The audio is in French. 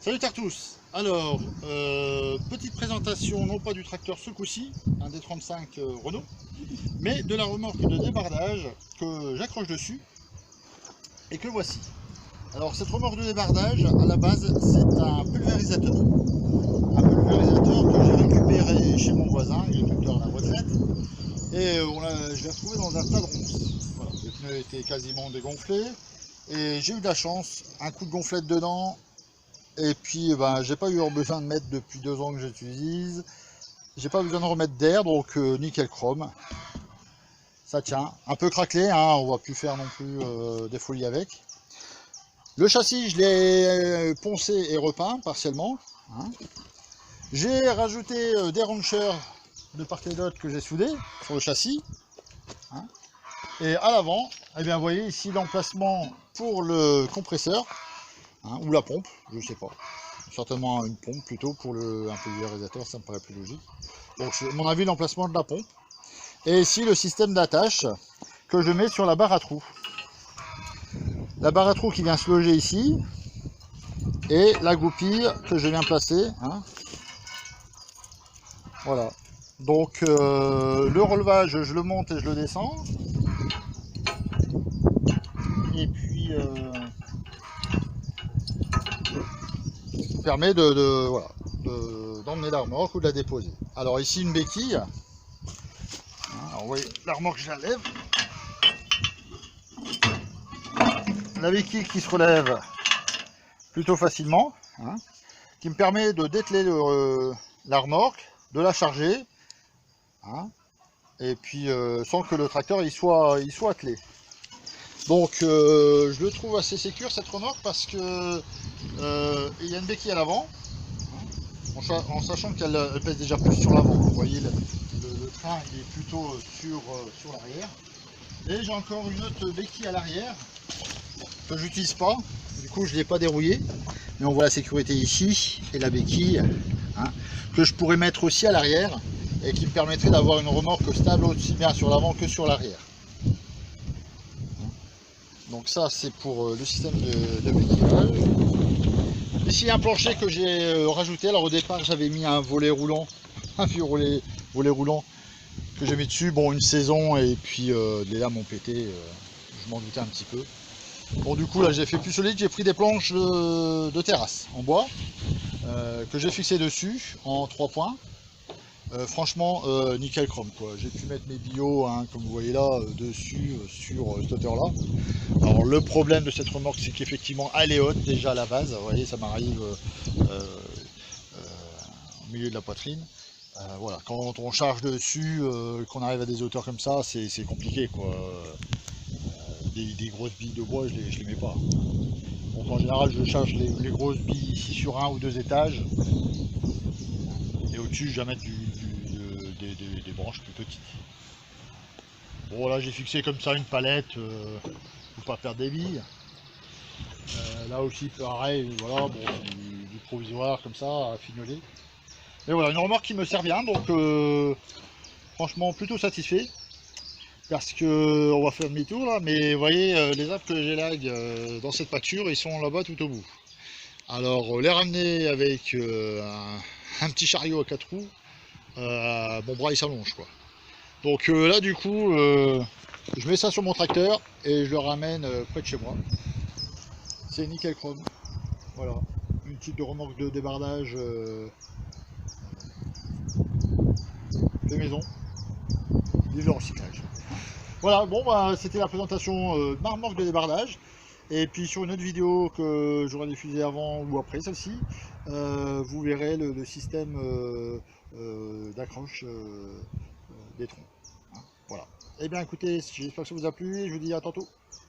Salut à tous. Alors, petite présentation, non pas du tracteur ce coup-ci, un D35 Renault, mais de la remorque de débardage que j'accroche dessus et que voici. Alors, cette remorque de débardage, à la base, c'est un pulvérisateur. Un pulvérisateur que j'ai récupéré chez mon voisin, agriculteur à la retraite, et je l'ai retrouvé dans un tas de ronces. Voilà, le pneu était quasiment dégonflé, et j'ai eu de la chance, un coup de gonflette dedans. Et puis j'ai pas eu besoin de mettre depuis 2 ans que j'utilise. J'ai pas besoin de remettre d'air, donc nickel chrome. Ça tient. Un peu craquelé, hein, on va plus faire non plus des folies avec. Le châssis, je l'ai poncé et repeint partiellement. Hein. J'ai rajouté des ranchers de part et d'autre que j'ai soudés sur le châssis. Hein. Et à l'avant, eh bien, vous voyez ici l'emplacement pour le compresseur. Hein, ou la pompe, je sais pas. Certainement une pompe plutôt pour un pulvérisateur, ça me paraît plus logique. Donc à mon avis l'emplacement de la pompe. Et ici le système d'attache que je mets sur la barre à trous. La barre à trous qui vient se loger ici. Et la goupille que je viens placer. Hein. Voilà. Donc le relevage, je le monte et je le descends. Et puis permet d'emmener la remorque ou de la déposer. Alors ici une béquille. Alors vous voyez, la remorque je la lève. La béquille qui se relève plutôt facilement, hein, qui me permet de dételer la remorque, de la charger, hein, et puis sans que le tracteur il soit attelé. Donc je le trouve assez sécure cette remorque parce que il y a une béquille à l'avant, hein, en sachant qu'elle pèse déjà plus sur l'avant. Vous voyez le train il est plutôt sur l'arrière. Et j'ai encore une autre béquille à l'arrière que j'utilise pas, du coup je ne l'ai pas dérouillé, mais on voit la sécurité ici et la béquille, hein, que je pourrais mettre aussi à l'arrière et qui me permettrait d'avoir une remorque stable aussi bien sur l'avant que sur l'arrière. Donc ça c'est pour le système de béquillage. Ici un plancher que j'ai rajouté. Alors au départ j'avais mis un volet roulant, un vieux volet roulant que j'ai mis dessus, bon une saison, et puis les lames ont pété, je m'en doutais un petit peu. Bon du coup là j'ai fait plus solide, j'ai pris des planches de terrasse en bois que j'ai fixé dessus en 3 points. Franchement nickel chrome quoi. J'ai pu mettre mes billots, hein, comme vous voyez là, dessus sur cette hauteur là. Alors le problème de cette remorque c'est qu'effectivement elle est haute déjà à la base, vous voyez ça m'arrive au milieu de la poitrine. Voilà, quand on charge dessus, qu'on arrive à des hauteurs comme ça, c'est compliqué quoi. Des grosses billes de bois, je les mets pas. Donc en général, je charge les grosses billes ici sur 1 ou 2 étages. Et au-dessus, je vais mettre des branches plus petites. Bon là, j'ai fixé comme ça une palette pour pas perdre des billes. Là aussi, pareil, voilà, bon, du provisoire comme ça, à fignoler. Et voilà, une remorque qui me sert bien, donc franchement plutôt satisfait. Parce que on va faire demi-tour là, mais vous voyez les arbres que j'élague dans cette pâture, ils sont là-bas tout au bout. Alors les ramener avec un petit chariot à 4 roues, mon bras il s'allonge quoi. Donc là du coup, je mets ça sur mon tracteur et je le ramène près de chez moi. C'est nickel chrome. Voilà, une petite remorque de débardage fait maison, vive le recyclage. Voilà, bon c'était la présentation de ma remorque de débardage. Et puis sur une autre vidéo que j'aurai diffusée avant ou après celle-ci, vous verrez le système d'accroche des troncs. Hein, voilà. Et bien écoutez, j'espère que ça vous a plu et je vous dis à tantôt.